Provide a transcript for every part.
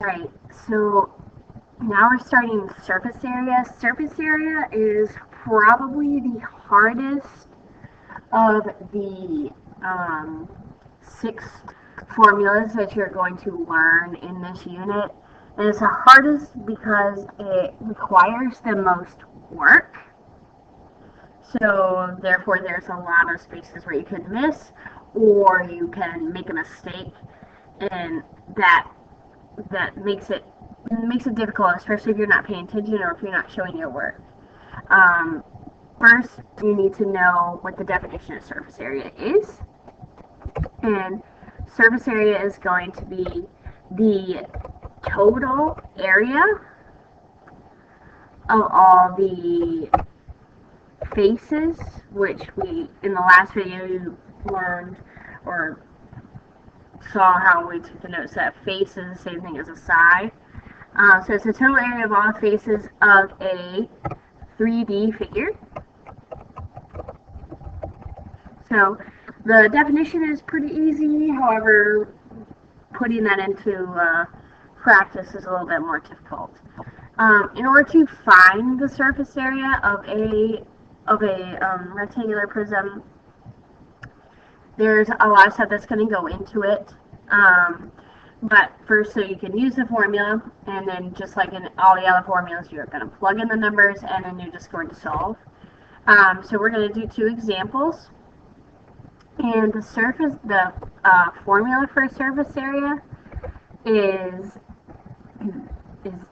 Alright, so now we're starting surface area. Surface area is probably the hardest of the six formulas that you're going to learn in this unit. And it's the hardest because it requires the most work. So therefore there's a lot of spaces where you can miss or you can make a mistake, and that makes it difficult, especially if you're not paying attention or if you're not showing your work. Um, First, you need to know what the definition of surface area is. And surface area is going to be the total area of all the faces, which we, in the last video, you learned or saw how we took the notes that face is the same thing as a side. So it's the total area of all the faces of a 3D figure. So the definition is pretty easy, however, putting that into practice is a little bit more difficult. In order to find the surface area of a rectangular prism, there's a lot of stuff that's going to go into it. But first, so you can use the formula, and then just like in all the other formulas, you're going to plug in the numbers, and then you're just going to solve. So we're going to do two examples. And the formula for surface area is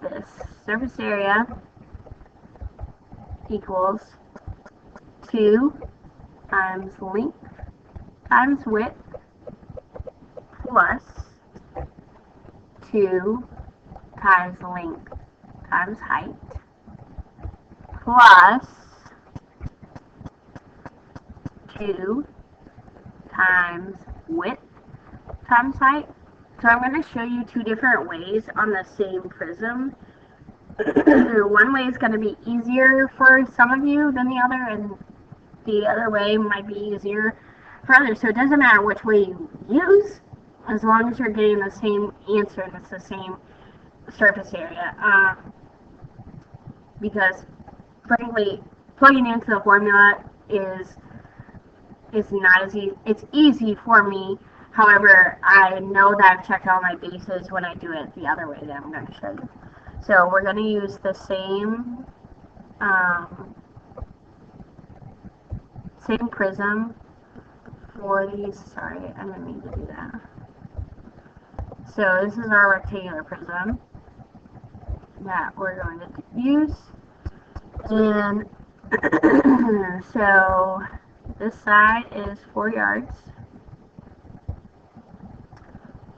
this. Surface area equals 2 times length times width plus 2 times length times height plus 2 times width times height. So I'm going to show you two different ways on the same prism. One way is going to be easier for some of you than the other, and the other way might be easier for others. So it doesn't matter which way you use, as long as you're getting the same answer and it's the same surface area. Because, frankly, plugging into the formula is not as easy. It's easy for me. However, I know that I've checked all my bases when I do it the other way that I'm going to show you. So we're going to use the same prism for these. Sorry, I didn't mean to do that. So this is our rectangular prism that we're going to use. And so this side is 4 yards.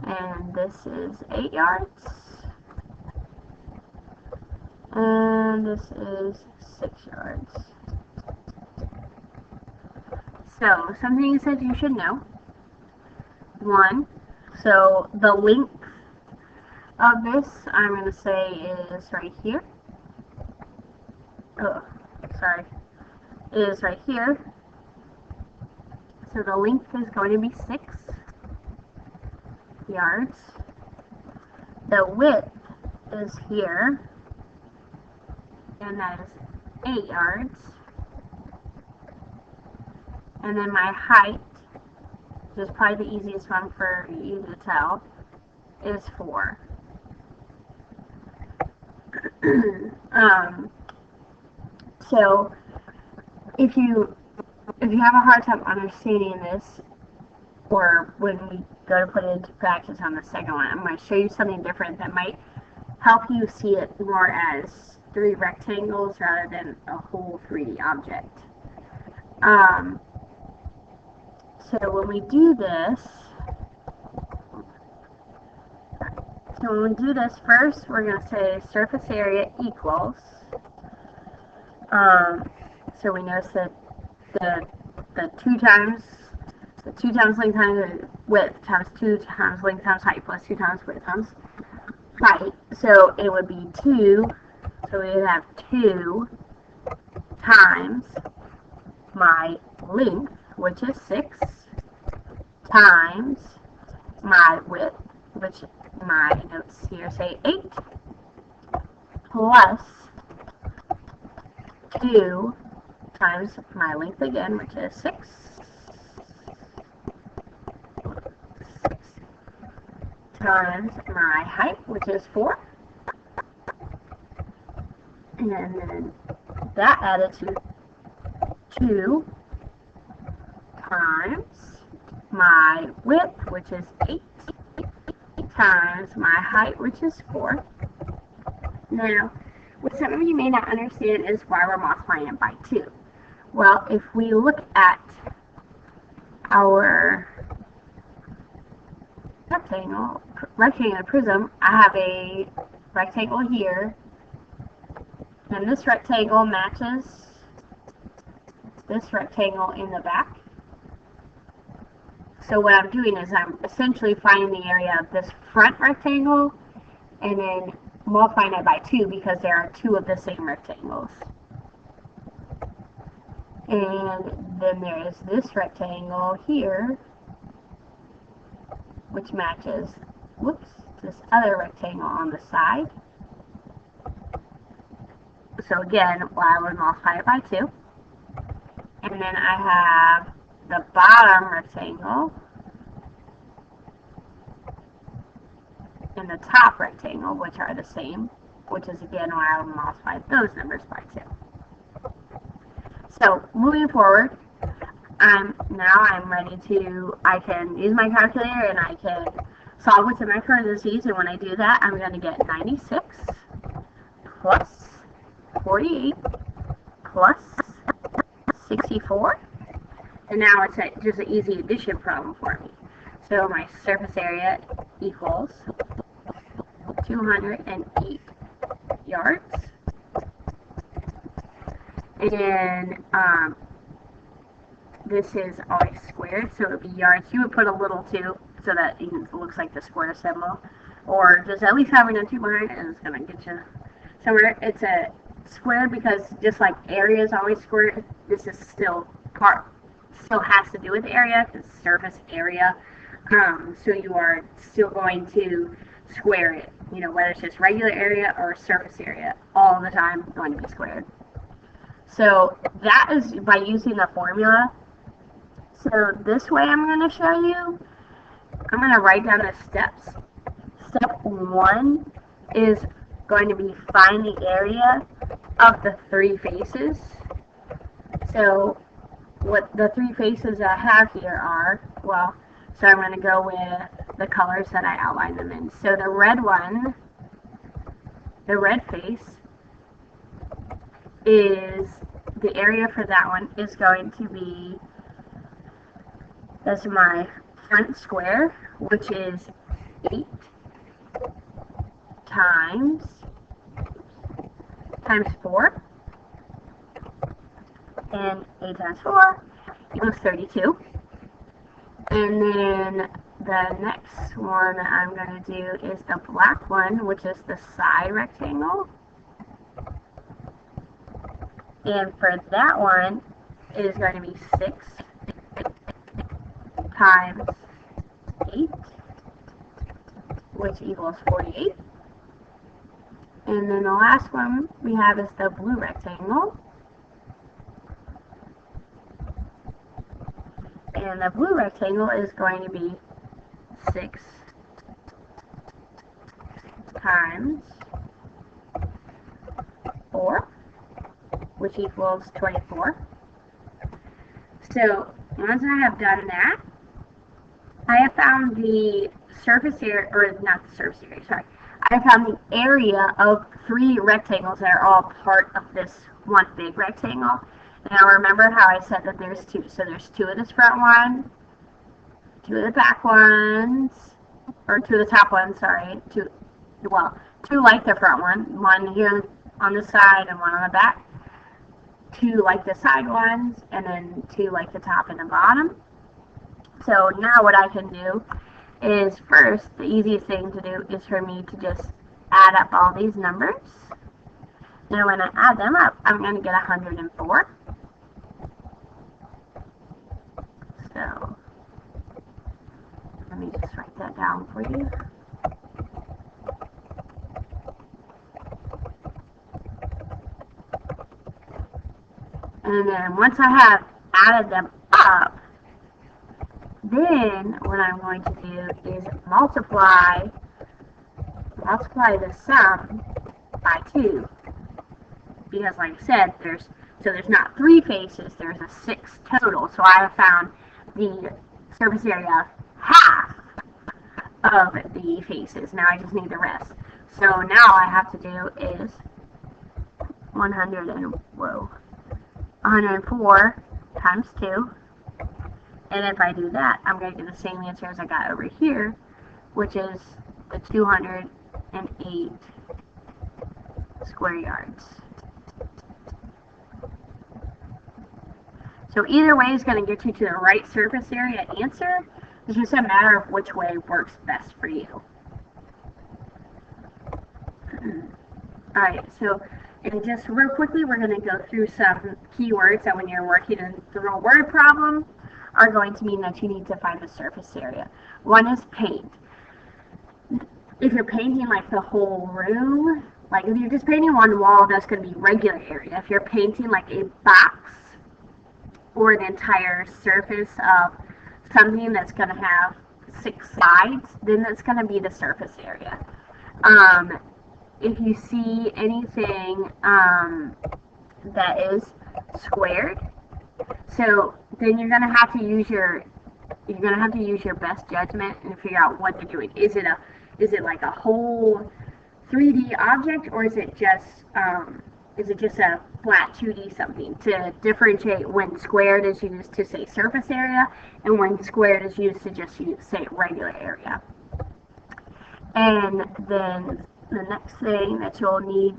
And this is 8 yards. And this is 6 yards. So, some things that you should know. 1, so the length of this, I'm going to say, is right here. Oh, sorry. Is right here. So the length is going to be 6 yards. The width is here, and that is 8 yards. And then my height, which is probably the easiest one for you to tell, is 4. So if you have a hard time understanding this, or when we go to put it into practice on the second one, I'm going to show you something different that might help you see it more as 3 rectangles rather than a whole 3D object. So when we do this, first we're going to say surface area equals, so we notice that the 2 times length times width times 2 times length times height plus 2 times width times height. So it would be 2, so we would have 2 times my length, which is 6, times my width, which my notes here say 8 plus 2 times my length again, which is 6, times my height, which is 4, and then that added to 2 times my width, which is 8, times my height, which is 4. Now, what some of you may not understand is why we're multiplying it by 2. Well, if we look at our rectangular prism, I have a rectangle here, and this rectangle matches this rectangle in the back. So what I'm doing is I'm essentially finding the area of this front rectangle and then multiplying it by 2 because there are 2 of the same rectangles. And then there is this rectangle here, which matches, this other rectangle on the side. So again, I would multiply it by 2. And then I have the bottom rectangle and the top rectangle, which are the same, which is again why I would multiply those numbers by 2. So moving forward, now I'm ready to, I can use my calculator and I can solve within my parentheses, and when I do that, I'm going to get 96 plus 48 plus 64. And now it's just an easy addition problem for me. So my surface area equals 208 yards. And this is always squared, so it would be yards. You would put a little 2 so that it looks like the square symbol. Or just at least having a 2 behind it is going to get you somewhere. It's a squared because just like area is always squared, this is still has to do with area, because surface area. So you are still going to square it, whether it's just regular area or surface area, all the time going to be squared. So that is by using the formula. So this way I'm going to show you, I'm going to write down the steps. Step 1 is going to be find the area of the 3 faces. So what the 3 faces I have here are, so I'm going to go with the colors that I outlined them in. So the red one, the red face, is the area for that one is going to be, that's my front square, which is 8 times 4, and 8 times 4 equals 32. And then the next one that I'm going to do is the black one, which is the side rectangle. And for that one, it is going to be 6 times 8, which equals 48. And then the last one we have is the blue rectangle. And the blue rectangle is going to be 6 times 4, which equals 24. So once I have done that, I have found the surface area, or not the surface area, sorry. I found the area of 3 rectangles that are all part of this one big rectangle. Now remember how I said that there's 2. So there's 2 of this front one, 2 of the back ones, or 2 of the top ones, sorry. 2 like the front one here on the side and 1 on the back. 2 like the side ones, and then 2 like the top and the bottom. So now what I can do is, first, the easiest thing to do is for me to just add up all these numbers. Now when I add them up, I'm going to get 104. So let me just write that down for you. And then once I have added them up, then what I'm going to do is multiply the sum by 2. Because like I said, there's not 3 faces, there's a 6 total. So I have found the surface area of half of the faces. Now I just need the rest. So now all I have to do is 104 times 2. And if I do that, I'm going to get the same answer as I got over here, which is the 208 square yards. So either way is going to get you to the right surface area answer. It's just a matter of which way works best for you. Alright, so and just real quickly, we're going to go through some keywords that when you're working through a word problem are going to mean that you need to find the surface area. One is paint. If you're painting like the whole room, like if you're just painting one wall, that's going to be regular area. If you're painting like a box or an entire surface of something that's going to have 6 sides, then that's going to be the surface area. If you see anything that is squared, so then you're gonna have to use your best judgment and figure out what they're doing. Is it like a whole 3D object, or is it just a flat 2D something? To differentiate when squared is used to say surface area and when squared is used to just say regular area. And then the next thing that you'll need,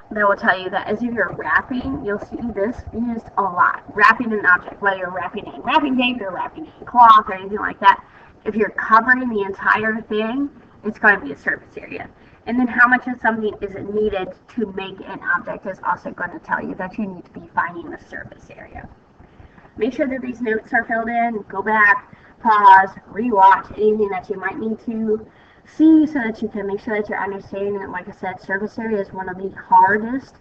that will tell you that as if you're wrapping, you'll see this used a lot. Wrapping an object, whether you're wrapping in wrapping tape or wrapping in cloth or anything like that. If you're covering the entire thing, it's going to be a surface area. And then how much of something is needed to make an object is also going to tell you that you need to be finding the surface area. Make sure that these notes are filled in. Go back, pause, rewatch anything that you might need to see so that you can make sure that you're understanding that, like I said, surface area is one of the hardest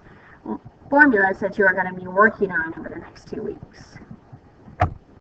formulas that you are going to be working on over the next 2 weeks.